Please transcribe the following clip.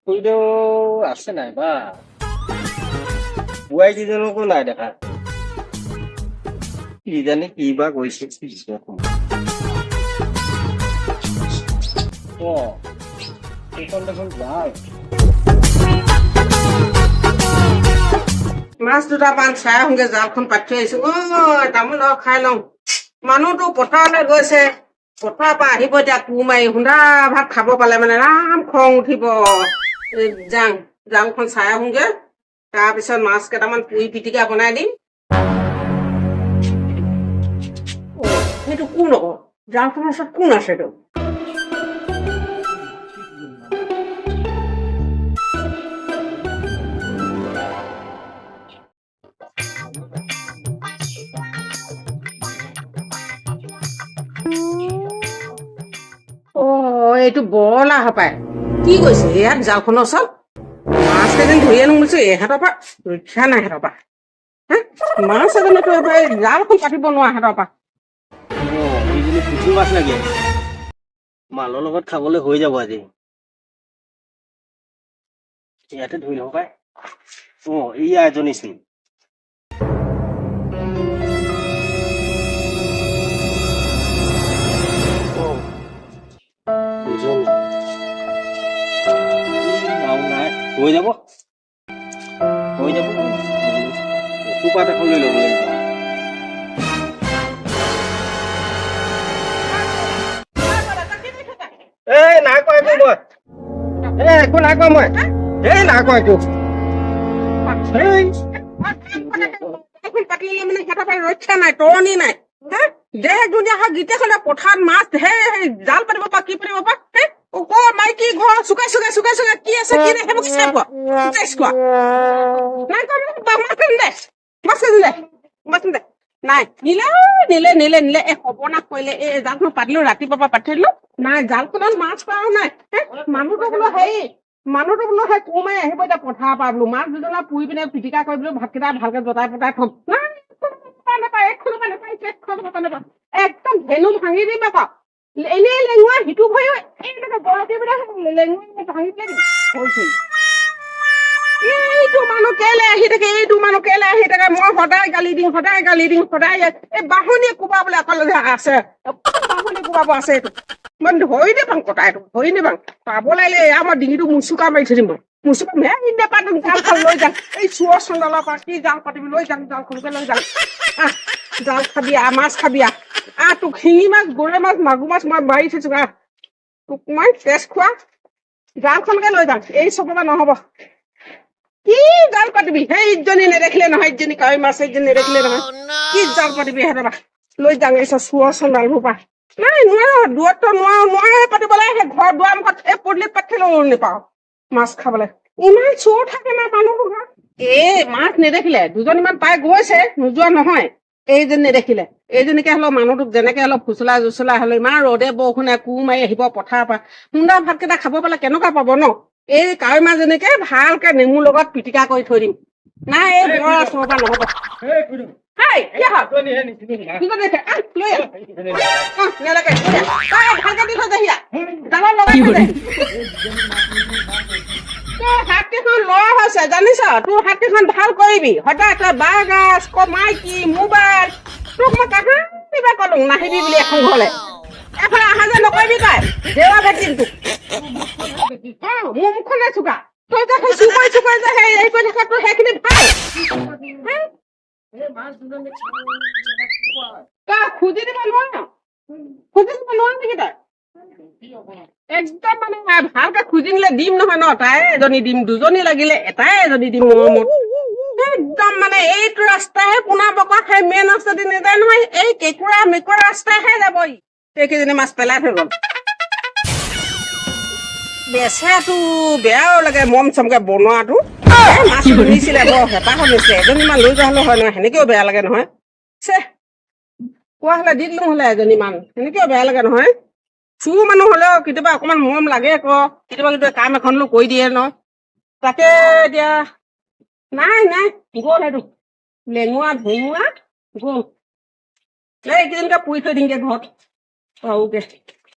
খুৰীদেউ আছে নাই বা বোৱাৰী কেইজনকো নাই দেখা কিজানি কি বা কৰিছে সেইখন দেখোন যায় মাছ দুটামান চাই আহোঁগে জালখন পাতি থৈ আহিছো তামোল আৰু খাই লওঁ মানুহটো পথাৰলৈ গৈছে পথাৰৰ পৰা আহিব এতিয়া কোৰ মাৰি সুন্দা ভাত খাব পালে মানে ৰাম খং উঠিব জালখন চাই আহোঁগে তাৰপিছত মাছ কেইটামান পুৰি পিটিকা বনাই দিম সেইটো কোন আকৌ জালখনৰ ওচৰত কোন আছেতো এইটো বৰলা হপায় কি কৈছে ইয়াত জালখনৰ ওচৰত মাছ কেইদিন ধৰি আনো বুলিছো এহেঁতৰ পৰা ৰক্ষা নাই সিহঁতৰ পৰা মাছ এজনীতো এবাৰ জালখন পাতিব নোৱাৰা সিহঁতৰ পৰা পুঠি মাছ লাগে মালৰ লগত খাবলৈ হৈ যাব আজি ইয়াতে ধৰি লব পাই এয়া এজনী চোন হৈ যাব চুপাত এখন লৈ ল'ব লাগিব নাই কোৱা একো মই একো নাই কোৱা মই নাই কোৱা একো পাতিলে মানে সিহঁতৰ পৰা ৰক্ষা নাই তৰণি নাই দেহ দুনীয়া হয় গীতেখনে পথাৰত মাছ জাল পাতিব পৰা কি পাতিব পৰা মাইকী ঘৰ চুকাই চুকাই চুকাই চুকাই কি আছে কি নাই সেইবোৰ চাই পোৱা নাই নিলে নিলে নিলে নিলে এই সৰ্বনাশ কৰিলে এই জালখন পাতিলো ৰাতিপুৱাৰ পৰা পাতি দিলো নাই জালখনত মাছ পাও নাই মানুহটো বোলো সেই কোৰ মাৰি আহিব এতিয়া পথাৰৰ পৰা বোলো মাছ দুজনা পুৰি পিনে পিটিকা কৰি বোলো ভাতকেইটা ভালকে জটাই পতাই থম একদম ধেনু ভাঙি দিম আকৌ এনেই লেঙুৱা সিটো ভয়ো ভাঙি দিলে এইটো মানুহ কেলে আহি থাকে মই সদায় গালি দিওঁ সদায় এই বাহনীয়ে কোবাবলৈ অকল আছে বাহনী কোবাব আছে এইটো মই ধৰি নেপাওঁ কটা এইটো ধৰি নেপাওঁ পাব লাগিলে এয়া মই ডিঙিটো মুচুকা মাৰি থৈ দিম মুচুকা নেপাতো জালখন লৈ যাম এই চুৰৰ চন্দালৰ পৰা কি জাল পাতিবি লৈ যাম জালখনকে লৈ যাম জাল খাবি মাছ খাবি তোক শিঙি মাছ গৰৈ মাছ মাগুৰ মাছ মই মাৰি থৈছো তোক মই তেজ খোৱা জালখনকে লৈ যাম এই চবতে নহব কি জাল পাতিবি সেই ইজনী নেদেখিলে নহয় ইজনী কাৱৈ মাছ ইজনী নেদেখিলে নহয় কি জাল পাতিবি সিহঁতৰ লৈ যাম এই চুৰৰ চন্দালবোৰ পৰা নাই নোৱাৰো দূৰততো নোৱাৰো পাতিব লাগে সেই ঘৰ দুৱাৰ মুখত এই পদূলিত পাতিলেও নেপাওঁ মাছ খাবলৈ ইমান চোৰ থাকে না মানুহবোৰ মাছ নেদেখিলে দুজনীমান পাই গৈছে নোযোৱা নহয় এইজনী নেদেখিলে এইজনীকে হলেও মানুহটোক যেনেকে অলপ ফুচলা জুচলা হলেও ইমান ৰদে বৰষুণে কোৰ মাৰি আহিব পথাৰৰ পৰা সুন্দা ভাতকেইটা খাব পালে কেনেকুৱা পাব ন এই কাৱৈ মাছজনীকে ভালকে নেমুৰ লগত পিটিকা কৰি থৈ দিম নাই এই বৰ চোৰৰ পৰা নহব জানিছ তোৰ হাতীখন ভাল কৰিবি সদায় তই বাঁহ গাজ মাইকী মোবাইল তোক মই কাহিবা কলো নাহিবি বুলি এখন ঘৰলে এফালে অহা যে নকৰিবি তই দেৱা ভেটিম তোক মোৰ মুখখনে চুকা তই যে চুকৈ চুকৈ যে হেৰি কৰি থকা তোৰ সেইখিনি ভাল তই খুজি দিব নোৱাৰ নেকি তই একদম মানে ভালকে খুজি নিলে দিম নহয় ন তাই এজনী দিম দুজনী লাগিলে এটাই এজনী দিম মৰমত একদম মানে এইটো ৰাস্তাহে পোনা বকা খাই মেইন ৰাস্তাদি নেযায় নহয় এই কেঁকুৰা মেকুৰা ৰাস্তাহে যাব সেইকেইজনী মাছ পেলাই থৈ গল বেচেৰাটো বেয়াও লাগে মম চমকে বনোৱাটো মাছ নিছিলে বৰ হেঁপাহত নিছিলে এজনীমান লৈ যোৱা হলে হয় নহয় সেনেকেও বেয়া লাগে নহয় কোৱা হলে দি দিলো হলে এজনীমান সেনেকেও বেয়া লাগে নহয় চুৰ মানুহ হলেও কেতিয়াবা অকমান মৰম লাগে আকৌ কেতিয়াবা কাম এখন কৰি দিয়ে ন তাকে এতিয়া নাই গ'ল সেইটো লেঙুৰা ভেঙুৰা গ'ল এইকেইদিনকে পুৰি থৈ দিমগে ঘৰত সৰুকে